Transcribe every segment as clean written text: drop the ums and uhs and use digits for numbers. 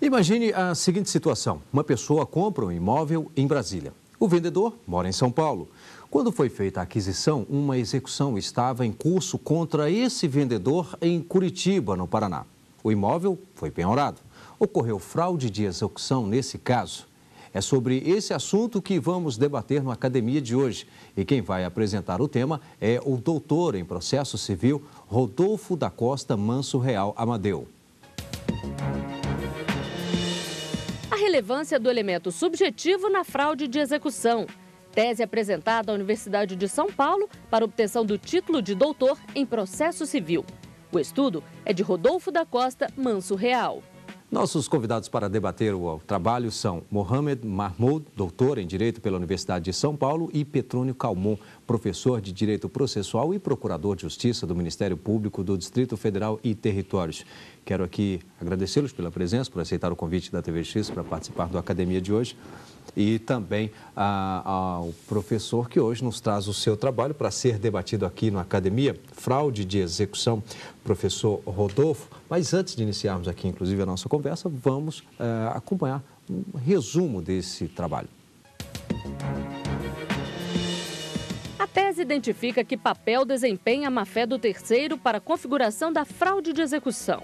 Imagine a seguinte situação. Uma pessoa compra um imóvel em Brasília. O vendedor mora em São Paulo. Quando foi feita a aquisição, uma execução estava em curso contra esse vendedor em Curitiba, no Paraná. O imóvel foi penhorado. Ocorreu fraude de execução nesse caso? É sobre esse assunto que vamos debater no Academia de hoje. E quem vai apresentar o tema é o doutor em processo civil, Rodolfo da Costa Manso Real Amadeu. A relevância do elemento subjetivo na fraude de execução. Tese apresentada à Universidade de São Paulo para obtenção do título de doutor em processo civil. O estudo é de Rodolfo da Costa Manso Real. Nossos convidados para debater o trabalho são Mohamed Mahmoud, doutor em Direito pela Universidade de São Paulo, e Petrônio Calmon, professor de Direito Processual e procurador de Justiça do Ministério Público do Distrito Federal e Territórios. Quero aqui agradecê-los pela presença, por aceitar o convite da TVX para participar do Academia de hoje. E também ao professor que hoje nos traz o seu trabalho para ser debatido aqui na Academia, fraude de execução, professor Rodolfo. Mas antes de iniciarmos aqui, inclusive, a nossa conversa, vamos acompanhar um resumo desse trabalho. A tese identifica que papel desempenha a má-fé do terceiro para a configuração da fraude de execução.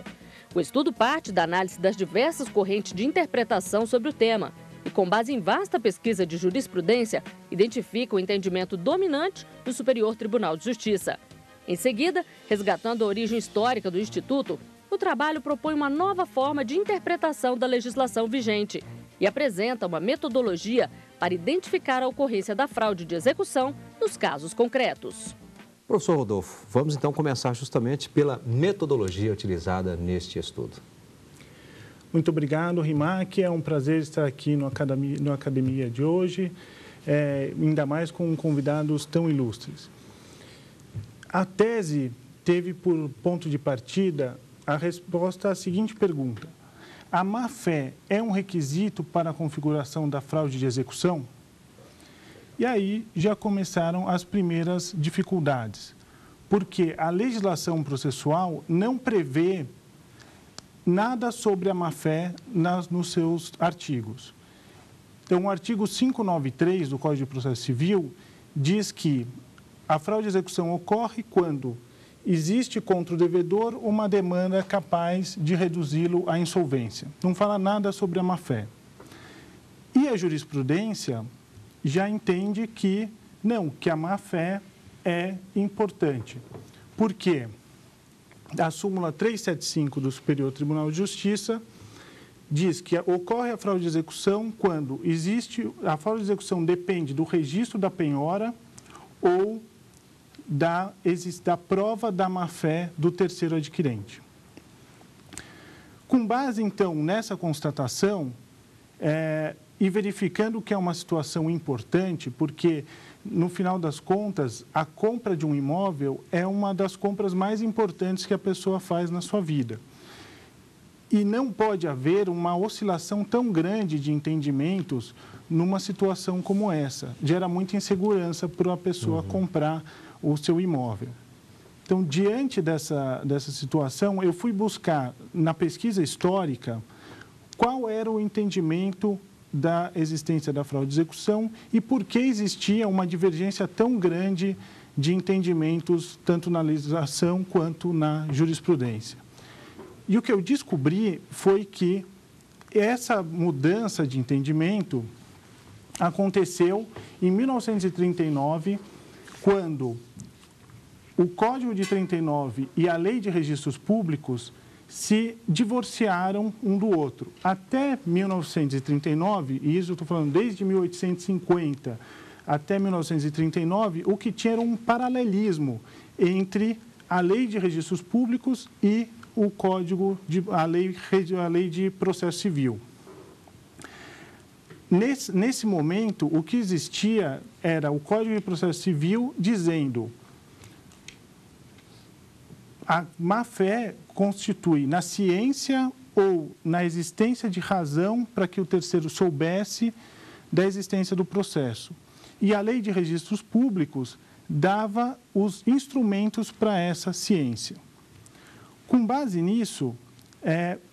O estudo parte da análise das diversas correntes de interpretação sobre o tema e, com base em vasta pesquisa de jurisprudência, identifica o entendimento dominante do Superior Tribunal de Justiça. Em seguida, resgatando a origem histórica do Instituto, o trabalho propõe uma nova forma de interpretação da legislação vigente e apresenta uma metodologia para identificar a ocorrência da fraude de execução nos casos concretos. Professor Rodolfo, vamos então começar justamente pela metodologia utilizada neste estudo. Muito obrigado, Rimac. É um prazer estar aqui no Academia de hoje, ainda mais com convidados tão ilustres. A tese teve por ponto de partida a resposta à seguinte pergunta: a má-fé é um requisito para a configuração da fraude de execução? E aí já começaram as primeiras dificuldades, porque a legislação processual não prevê nada sobre a má-fé nos seus artigos. Então, o artigo 593 do Código de Processo Civil diz que a fraude de execução ocorre quando existe contra o devedor uma demanda capaz de reduzi-lo à insolvência. Não fala nada sobre a má-fé. E a jurisprudência já entende que não, que a má-fé é importante. Por quê? A súmula 375 do Superior Tribunal de Justiça diz que ocorre a fraude de execução quando a fraude de execução depende do registro da penhora ou da prova da má-fé do terceiro adquirente. Com base, então, nessa constatação, e verificando que é uma situação importante, porque, no final das contas, a compra de um imóvel é uma das compras mais importantes que a pessoa faz na sua vida. E não pode haver uma oscilação tão grande de entendimentos numa situação como essa. Gera muita insegurança para a pessoa comprar o seu imóvel. Então, diante dessa situação, eu fui buscar, na pesquisa histórica, qual era o entendimento da existência da fraude de execução e por que existia uma divergência tão grande de entendimentos, tanto na legislação quanto na jurisprudência. E o que eu descobri foi que essa mudança de entendimento aconteceu em 1939, quando o Código de 39 e a Lei de Registros Públicos se divorciaram um do outro. Até 1939, e isso eu estou falando desde 1850 até 1939, o que tinha era um paralelismo entre a Lei de Registros Públicos e o a lei de Processo Civil. Nesse momento, o que existia era o Código de Processo Civil dizendo: a má-fé constitui na ciência ou na existência de razão para que o terceiro soubesse da existência do processo. E a Lei de Registros Públicos dava os instrumentos para essa ciência. Com base nisso,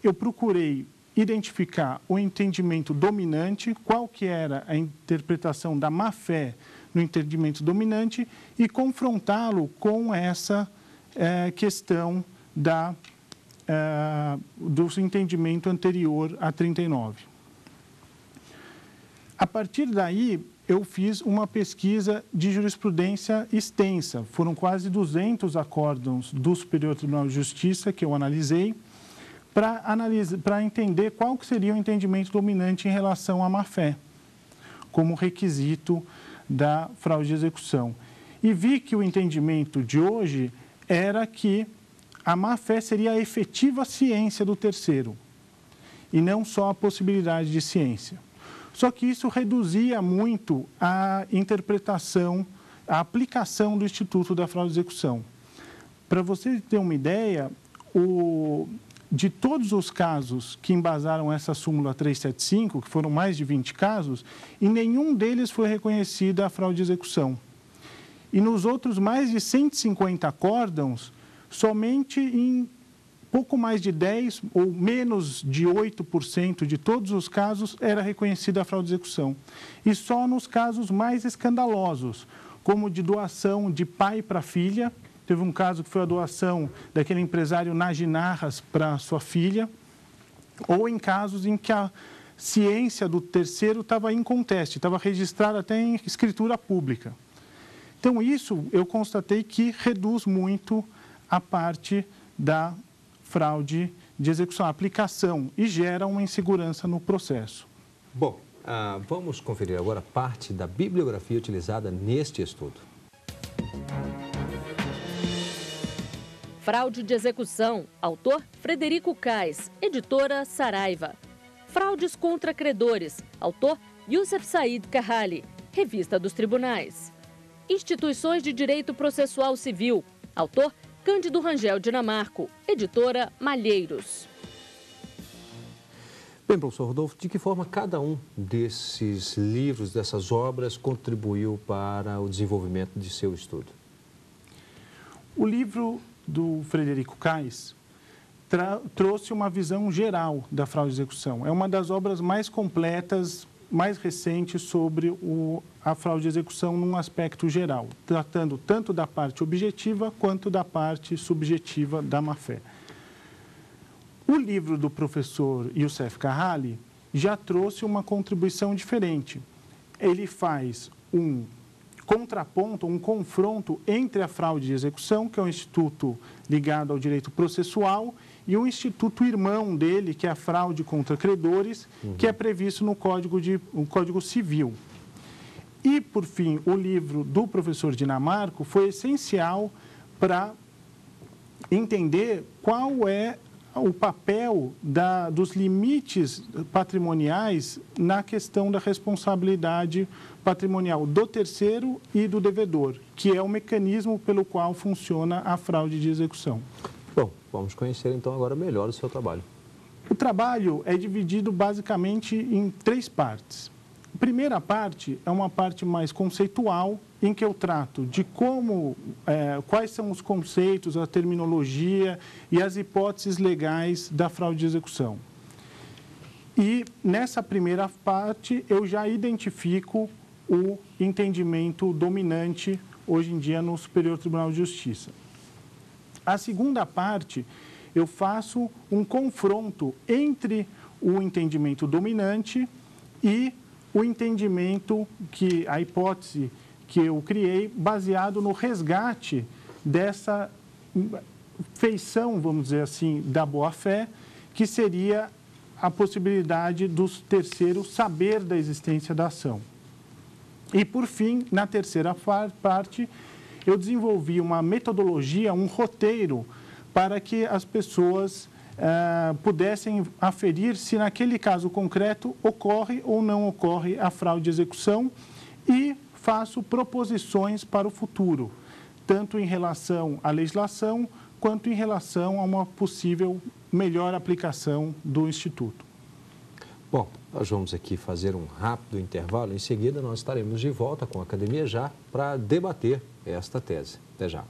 eu procurei identificar o entendimento dominante, qual que era a interpretação da má-fé no entendimento dominante e confrontá-lo com essa questão do entendimento anterior a 39. A partir daí, eu fiz uma pesquisa de jurisprudência extensa. Foram quase 200 acórdãos do Superior Tribunal de Justiça que eu analisei para entender qual que seria o entendimento dominante em relação à má-fé, como requisito da fraude de execução. E vi que o entendimento de hoje era que a má-fé seria a efetiva ciência do terceiro, e não só a possibilidade de ciência. Só que isso reduzia muito a interpretação, a aplicação do Instituto da Fraude de Execução. Para você ter uma ideia, de todos os casos que embasaram essa súmula 375, que foram mais de 20 casos, em nenhum deles foi reconhecida a fraude de execução. E nos outros mais de 150 acórdãos, somente em pouco mais de 10% ou menos de 8% de todos os casos era reconhecida a fraude de execução. E só nos casos mais escandalosos, como de doação de pai para filha. Teve um caso que foi a doação daquele empresário Najinarras para sua filha, ou em casos em que a ciência do terceiro estava em conteste, estava registrada até em escritura pública. Então, isso eu constatei que reduz muito a parte da fraude de execução, a aplicação, e gera uma insegurança no processo. Bom, vamos conferir agora parte da bibliografia utilizada neste estudo. Fraude de execução, autor Frederico Kais, editora Saraiva. Fraudes contra credores, autor Youssef Said Kahali, Revista dos Tribunais. Instituições de Direito Processual Civil, autor Cândido Rangel Dinamarco, editora Malheiros. Bem, professor Rodolfo, de que forma cada um desses livros, dessas obras, contribuiu para o desenvolvimento de seu estudo? O livro do Frederico Kais trouxe uma visão geral da fraude de execução. É uma das obras mais completas, mais recentes sobre a fraude de execução num aspecto geral, tratando tanto da parte objetiva quanto da parte subjetiva da má-fé. O livro do professor Youssef Kahali já trouxe uma contribuição diferente. Ele faz um contraponto, um confronto entre a fraude de execução, que é um instituto ligado ao direito processual, e o instituto irmão dele, que é a fraude contra credores, que é previsto no Código Civil. E, por fim, o livro do professor Dinamarco foi essencial para entender qual é o papel dos limites patrimoniais na questão da responsabilidade patrimonial do terceiro e do devedor, que é o mecanismo pelo qual funciona a fraude de execução. Bom, vamos conhecer então agora melhor o seu trabalho. O trabalho é dividido basicamente em 3 partes. A primeira parte é uma parte mais conceitual, em que eu trato de quais são os conceitos, a terminologia e as hipóteses legais da fraude de execução. E nessa primeira parte eu já identifico o entendimento dominante hoje em dia no Superior Tribunal de Justiça. A segunda parte eu faço um confronto entre o entendimento dominante e o entendimento a hipótese que eu criei baseado no resgate dessa feição, vamos dizer assim, da boa-fé, que seria a possibilidade dos terceiros saber da existência da ação. E, por fim, na terceira parte, eu desenvolvi uma metodologia, um roteiro, para que as pessoas pudessem aferir se naquele caso concreto ocorre ou não ocorre a fraude de execução, e faço proposições para o futuro, tanto em relação à legislação quanto em relação a uma possível melhor aplicação do Instituto. Bom, nós vamos aqui fazer um rápido intervalo. Em seguida, nós estaremos de volta com a Academia Já para debater esta tese. Até já.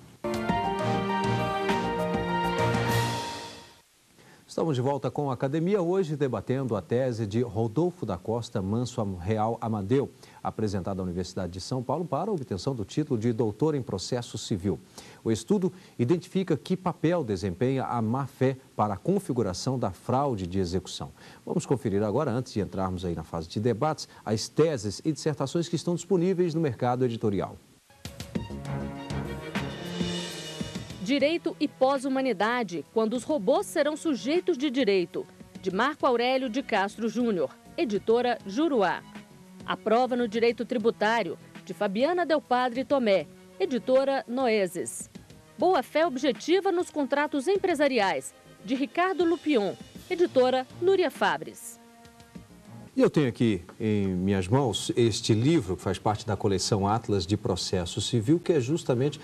Estamos Estamos de volta com a academia, hoje debatendo a tese de Rodolfo da Costa Manso Real Amadeu, apresentada à Universidade de São Paulo para a obtenção do título de doutor em processo civil. O estudo identifica que papel desempenha a má-fé para a configuração da fraude de execução. Vamos conferir agora, antes de entrarmos aí na fase de debates, as teses e dissertações que estão disponíveis no mercado editorial. Direito e pós-humanidade, quando os robôs serão sujeitos de direito, de Marco Aurélio de Castro Júnior, editora Juruá. A prova no direito tributário, de Fabiana Del Padre Tomé, editora Noeses. Boa-fé objetiva nos contratos empresariais, de Ricardo Lupion, editora Núria Fabres. E eu tenho aqui em minhas mãos este livro que faz parte da coleção Atlas de Processo Civil, que é justamente,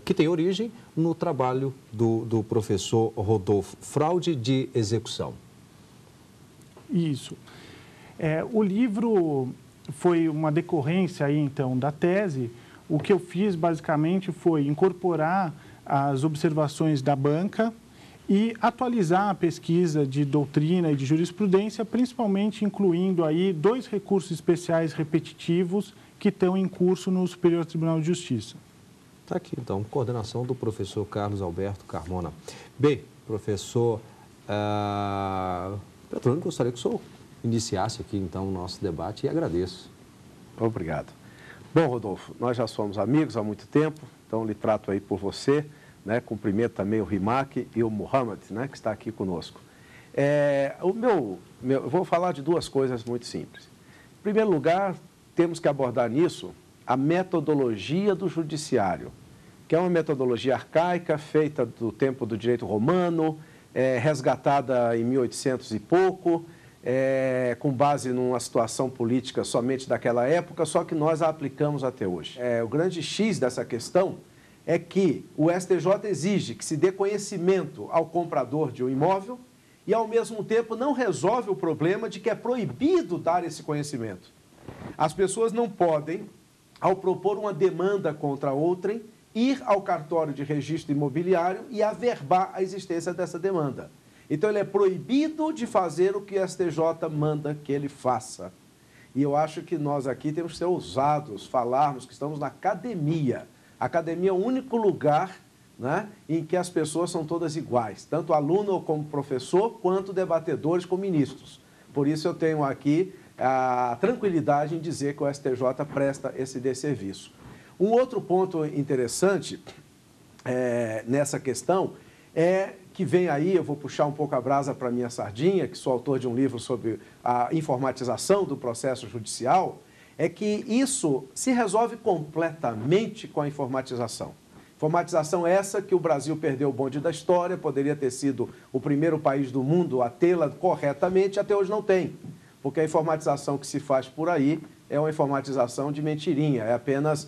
que tem origem no trabalho do professor Rodolfo, Fraude de Execução. Isso. O livro foi uma decorrência aí, então, da tese. O que eu fiz, basicamente, foi incorporar as observações da banca e atualizar a pesquisa de doutrina e de jurisprudência, principalmente incluindo aí 2 recursos especiais repetitivos que estão em curso no Superior Tribunal de Justiça. Está aqui, então, coordenação do professor Carlos Alberto Carmona. Bem, professor Petrônio, gostaria que o senhor iniciasse aqui, então, o nosso debate e agradeço. Obrigado. Bom, Rodolfo, nós já somos amigos há muito tempo, então lhe trato aí por você. Cumprimento também o Rimac e o Mohamed, que está aqui conosco. Eu vou falar de 2 coisas muito simples. Em primeiro lugar, temos que abordar nisso a metodologia do judiciário, que é uma metodologia arcaica, feita do tempo do direito romano, resgatada em 1800 e pouco, com base numa situação política somente daquela época, só que nós a aplicamos até hoje. O grande X dessa questão é que o STJ exige que se dê conhecimento ao comprador de um imóvel e, ao mesmo tempo, não resolve o problema de que é proibido dar esse conhecimento. As pessoas não podem, ao propor uma demanda contra outrem, ir ao cartório de registro imobiliário e averbar a existência dessa demanda. Então, ele é proibido de fazer o que o STJ manda que ele faça. E eu acho que nós aqui temos que ser ousados, falarmos que estamos na academia. A academia é o único lugar em que as pessoas são todas iguais, tanto aluno como professor, quanto debatedores como ministros. Por isso eu tenho aqui a tranquilidade em dizer que o STJ presta esse desserviço. Um outro ponto interessante nessa questão é que vem aí, eu vou puxar um pouco a brasa para a minha sardinha, que sou autor de um livro sobre a informatização do processo judicial, é que isso se resolve completamente com a informatização. Informatização essa que o Brasil perdeu o bonde da história, poderia ter sido o primeiro país do mundo a tê-la corretamente, até hoje não tem. Porque a informatização que se faz por aí é uma informatização de mentirinha, é apenas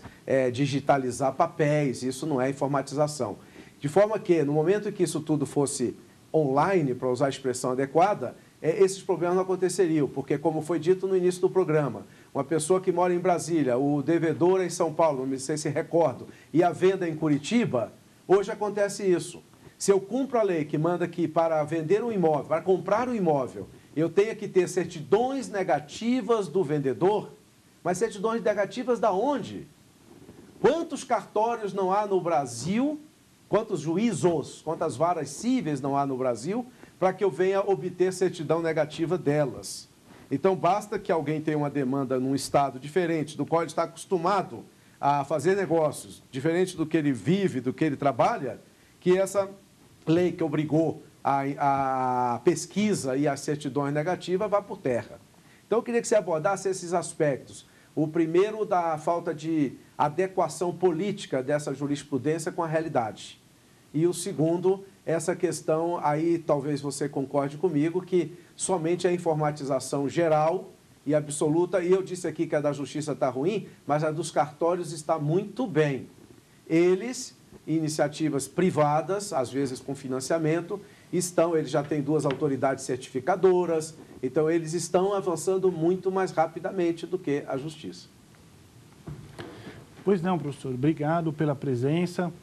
digitalizar papéis, isso não é informatização. De forma que, no momento em que isso tudo fosse online, para usar a expressão adequada, esses problemas não aconteceriam, porque, como foi dito no início do programa, uma pessoa que mora em Brasília, o devedor em São Paulo, não sei se recordo, e a venda em Curitiba, hoje acontece isso. Se eu cumpro a lei que manda que para vender um imóvel, para comprar um imóvel, eu tenho que ter certidões negativas do vendedor, mas certidões negativas da onde? Quantos cartórios não há no Brasil, quantos juízos, quantas varas cíveis não há no Brasil, para que eu venha obter certidão negativa delas? Então, basta que alguém tenha uma demanda num estado diferente, do qual ele está acostumado a fazer negócios, diferente do que ele vive, do que ele trabalha, que essa lei que obrigou a pesquisa e a certidões negativas vá por terra. Então, eu queria que você abordasse esses aspectos. O primeiro, da falta de adequação política dessa jurisprudência com a realidade. E o segundo, essa questão, aí talvez você concorde comigo, que somente a informatização geral e absoluta, e eu disse aqui que a da Justiça está ruim, mas a dos cartórios está muito bem. Eles, iniciativas privadas, às vezes com financiamento, eles já têm 2 autoridades certificadoras, então eles estão avançando muito mais rapidamente do que a Justiça. Pois não, professor. Obrigado pela presença.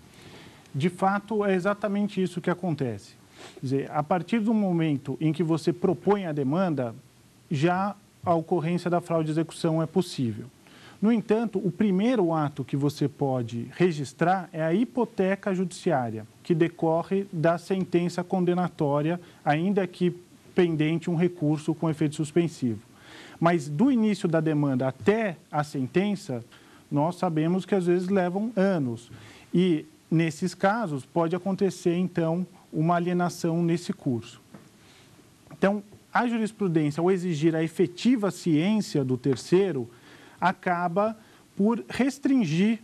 De fato, é exatamente isso que acontece. Quer dizer, a partir do momento em que você propõe a demanda, já a ocorrência da fraude de execução é possível. No entanto, o primeiro ato que você pode registrar é a hipoteca judiciária, que decorre da sentença condenatória, ainda que pendente um recurso com efeito suspensivo. Mas do início da demanda até a sentença, nós sabemos que às vezes levam anos. E, nesses casos, pode acontecer, então, uma alienação nesse curso. Então, a jurisprudência, ao exigir a efetiva ciência do terceiro, acaba por restringir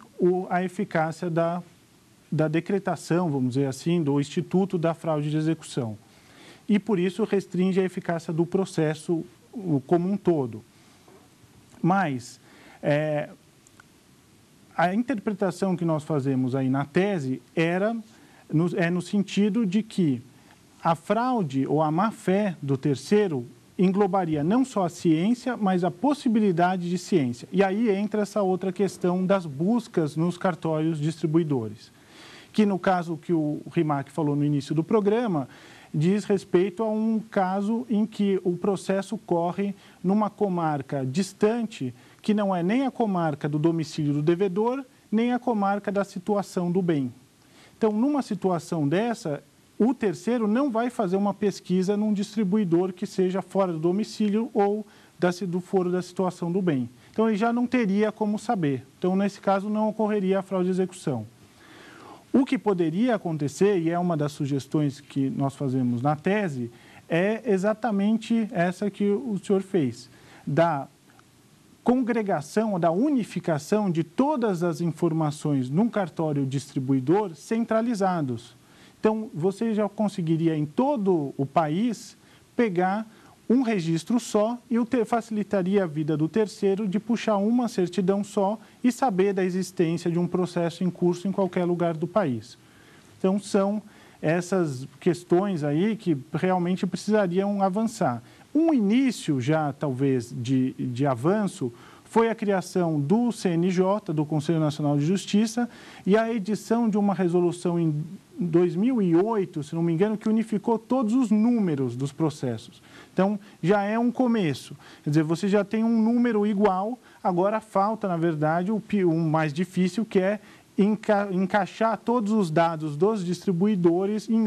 a eficácia da decretação, vamos dizer assim, do instituto da fraude de execução. E, por isso, restringe a eficácia do processo como um todo. Mas a interpretação que nós fazemos aí na tese é no sentido de que a fraude ou a má-fé do terceiro englobaria não só a ciência, mas a possibilidade de ciência. E aí entra essa outra questão das buscas nos cartórios distribuidores, que no caso que o Rimac falou no início do programa, diz respeito a um caso em que o processo corre numa comarca distante, que não é nem a comarca do domicílio do devedor, nem a comarca da situação do bem. Então, numa situação dessa, o terceiro não vai fazer uma pesquisa num distribuidor que seja fora do domicílio ou do foro da situação do bem. Então, ele já não teria como saber. Então, nesse caso, não ocorreria a fraude de execução. O que poderia acontecer, e é uma das sugestões que nós fazemos na tese, é exatamente essa que o senhor fez, da congregação, da unificação de todas as informações num cartório distribuidor centralizados. Então, você já conseguiria, em todo o país, pegar um registro só e facilitaria a vida do terceiro de puxar uma certidão só e saber da existência de um processo em curso em qualquer lugar do país. Então, são essas questões aí que realmente precisariam avançar. Um início já, talvez, de avanço foi a criação do CNJ, do Conselho Nacional de Justiça, e a edição de uma resolução em 2008, se não me engano, que unificou todos os números dos processos. Então, já é um começo. Quer dizer, você já tem um número igual, agora falta, na verdade, o mais difícil, que é encaixar todos os dados dos distribuidores em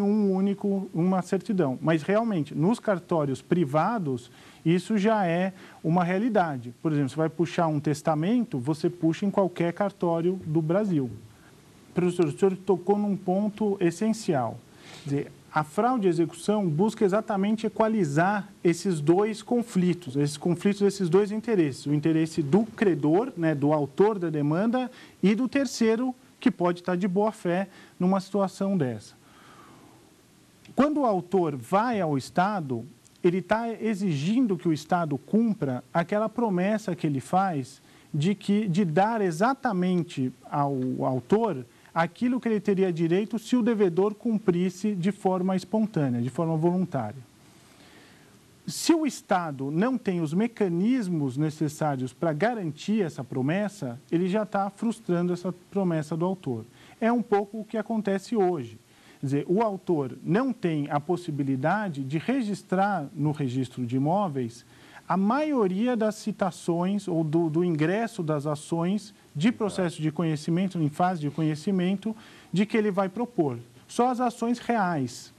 uma certidão. Mas, realmente, nos cartórios privados, isso já é uma realidade. Por exemplo, você vai puxar um testamento, você puxa em qualquer cartório do Brasil. Professor, o senhor tocou num ponto essencial. Quer dizer, a fraude de execução busca exatamente equalizar esses dois conflitos desses dois interesses. O interesse do credor, né, do autor da demanda, e do terceiro, que pode estar de boa fé numa situação dessa. Quando o autor vai ao Estado, ele está exigindo que o Estado cumpra aquela promessa que ele faz de dar exatamente ao autor aquilo que ele teria direito se o devedor cumprisse de forma espontânea, de forma voluntária. Se o Estado não tem os mecanismos necessários para garantir essa promessa, ele já está frustrando essa promessa do autor. É um pouco o que acontece hoje. Quer dizer, o autor não tem a possibilidade de registrar no registro de imóveis a maioria das citações ou do ingresso das ações de processo de conhecimento, em fase de conhecimento, de que ele vai propor. Só as ações reais,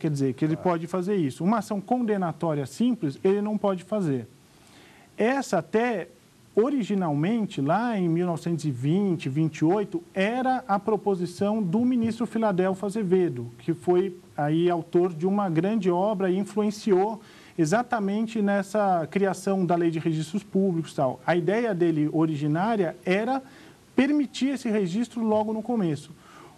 quer dizer, que ele pode fazer isso. Uma ação condenatória simples, ele não pode fazer. Essa até, originalmente, lá em 1920, 28, era a proposição do ministro Filadelfo Azevedo, que foi aí autor de uma grande obra e influenciou exatamente nessa criação da Lei de Registros Públicos e tal. A ideia dele originária era permitir esse registro logo no começo.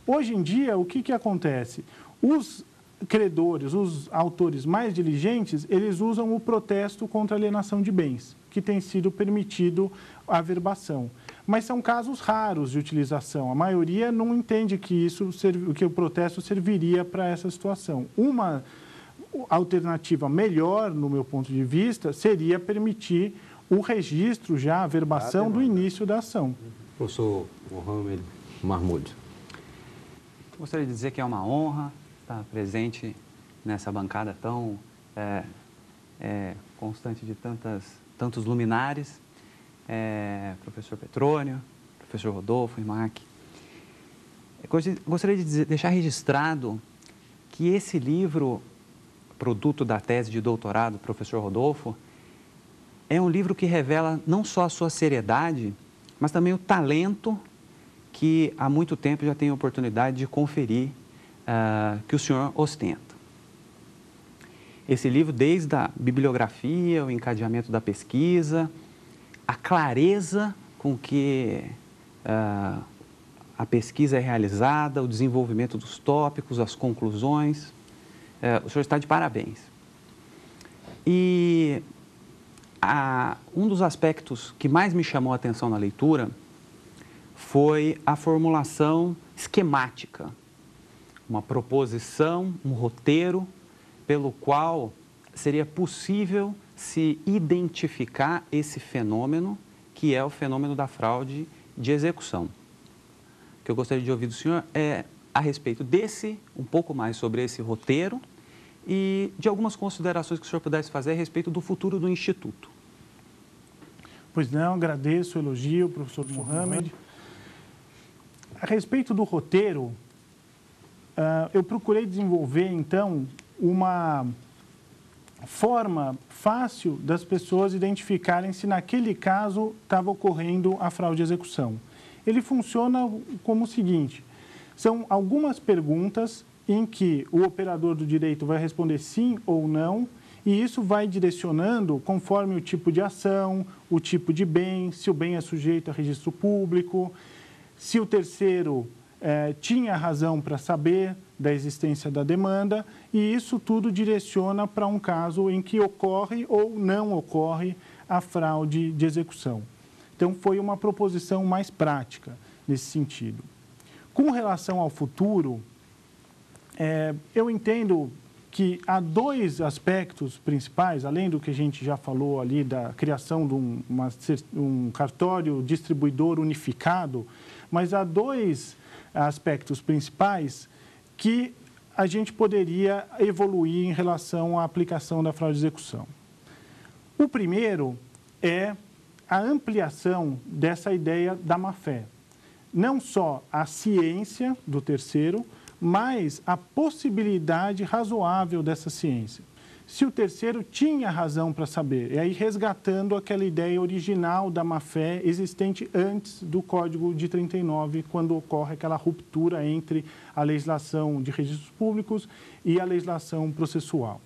Hoje em dia, o que acontece? Os credores, os autores mais diligentes, eles usam o protesto contra alienação de bens, que tem sido permitido a averbação. Mas são casos raros de utilização. A maioria não entende que que o protesto serviria para essa situação. Uma alternativa melhor, no meu ponto de vista, seria permitir o registro já, a averbação do início da ação. Professor Mohamed Mahmoud. Gostaria de dizer que é uma honra estar presente nessa bancada tão constante de tantos luminares, professor Petrônio, professor Rodolfo, Rimac. Gostaria de deixar registrado que esse livro, produto da tese de doutorado do professor Rodolfo, é um livro que revela não só a sua seriedade, mas também o talento que há muito tempo já tenho a oportunidade de conferir que o senhor ostenta. Esse livro, desde a bibliografia, o encadeamento da pesquisa, a clareza com que a pesquisa é realizada, o desenvolvimento dos tópicos, as conclusões, o senhor está de parabéns. E um dos aspectos que mais me chamou a atenção na leitura foi a formulação esquemática, uma proposição, um roteiro pelo qual seria possível se identificar esse fenômeno, que é o fenômeno da fraude de execução. O que eu gostaria de ouvir do senhor é a respeito um pouco mais sobre esse roteiro e de algumas considerações que o senhor pudesse fazer a respeito do futuro do Instituto. Pois não, agradeço o elogio, professor Mohamed. A respeito do roteiro, eu procurei desenvolver, então, uma forma fácil das pessoas identificarem se naquele caso estava ocorrendo a fraude de execução. Ele funciona como o seguinte: são algumas perguntas em que o operador do direito vai responder sim ou não, e isso vai direcionando conforme o tipo de ação, o tipo de bem, se o bem é sujeito a registro público, se o terceiro tinha razão para saber da existência da demanda, e isso tudo direciona para um caso em que ocorre ou não ocorre a fraude de execução. Então, foi uma proposição mais prática nesse sentido. Com relação ao futuro, eu entendo que há dois aspectos principais, além do que a gente já falou ali da criação de um cartório distribuidor unificado, mas há dois aspectos principais que a gente poderia evoluir em relação à aplicação da fraude de execução. O primeiro é a ampliação dessa ideia da má-fé. Não só a ciência do terceiro, mas a possibilidade razoável dessa ciência. Se o terceiro tinha razão para saber, e aí resgatando aquela ideia original da má-fé existente antes do Código de 39, quando ocorre aquela ruptura entre a legislação de registros públicos e a legislação processual.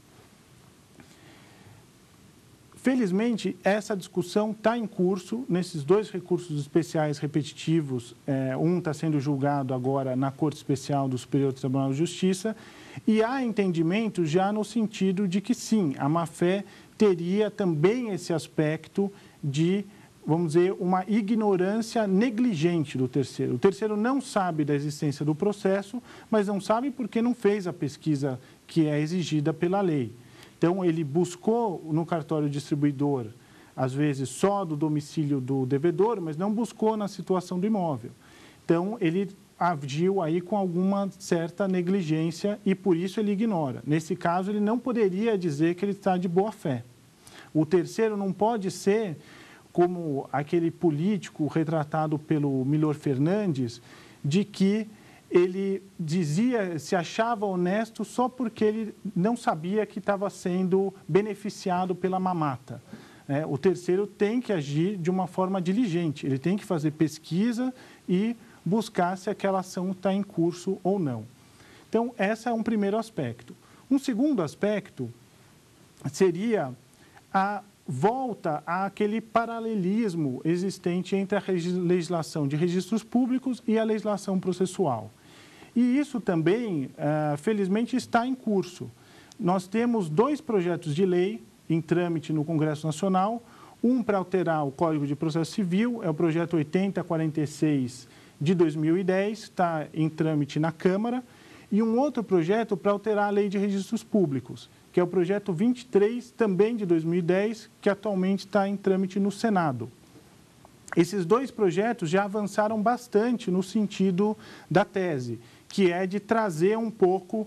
Felizmente, essa discussão está em curso nesses dois recursos especiais repetitivos. Um está sendo julgado agora na Corte Especial do Superior Tribunal de Justiça, e há entendimento já no sentido de que, sim, a má-fé teria também esse aspecto de, vamos dizer, uma ignorância negligente do terceiro. O terceiro não sabe da existência do processo, mas não sabe porque não fez a pesquisa que é exigida pela lei. Então, ele buscou no cartório distribuidor, às vezes, só do domicílio do devedor, mas não buscou na situação do imóvel. Então, ele agiu aí com alguma certa negligência e, por isso, ele ignora. Nesse caso, ele não poderia dizer que ele está de boa-fé. O terceiro não pode ser como aquele político retratado pelo Milor Fernandes, de que ele se achava honesto só porque ele não sabia que estava sendo beneficiado pela mamata. O terceiro tem que agir de uma forma diligente, ele tem que fazer pesquisa e buscar se aquela ação está em curso ou não. Então, esse é um primeiro aspecto. Um segundo aspecto seria a volta àquele paralelismo existente entre a legislação de registros públicos e a legislação processual. E isso também, felizmente, está em curso. Nós temos dois projetos de lei em trâmite no Congresso Nacional, um para alterar o Código de Processo Civil, é o projeto 8046 de 2010, está em trâmite na Câmara, e um outro projeto para alterar a Lei de Registros Públicos, que é o projeto 23, também de 2010, que atualmente está em trâmite no Senado. Esses dois projetos já avançaram bastante no sentido da tese, que é de trazer um pouco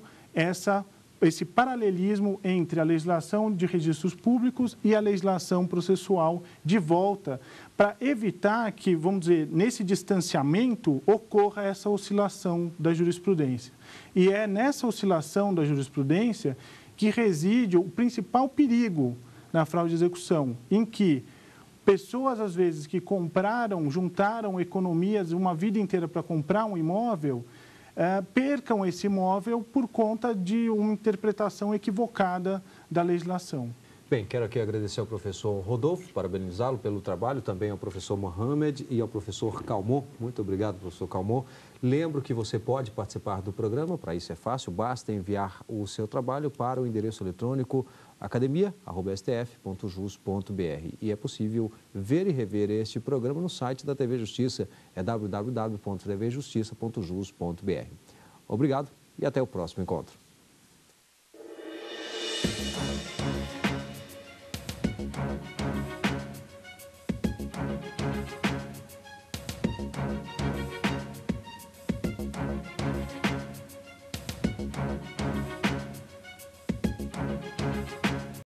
esse paralelismo entre a legislação de registros públicos e a legislação processual de volta, para evitar que, vamos dizer, nesse distanciamento ocorra essa oscilação da jurisprudência. E é nessa oscilação da jurisprudência que reside o principal perigo na fraude de execução, em que pessoas, às vezes, que juntaram economias uma vida inteira para comprar um imóvel, percam esse imóvel por conta de uma interpretação equivocada da legislação. Bem, quero aqui agradecer ao professor Rodolfo, parabenizá-lo pelo trabalho, também ao professor Mohamed e ao professor Calmon. Muito obrigado, professor Calmon. Lembro que você pode participar do programa, para isso é fácil, basta enviar o seu trabalho para o endereço eletrônico academia@stf.jus.br. E é possível ver e rever este programa no site da TV Justiça, é www.tvjustiça.jus.br. Obrigado e até o próximo encontro.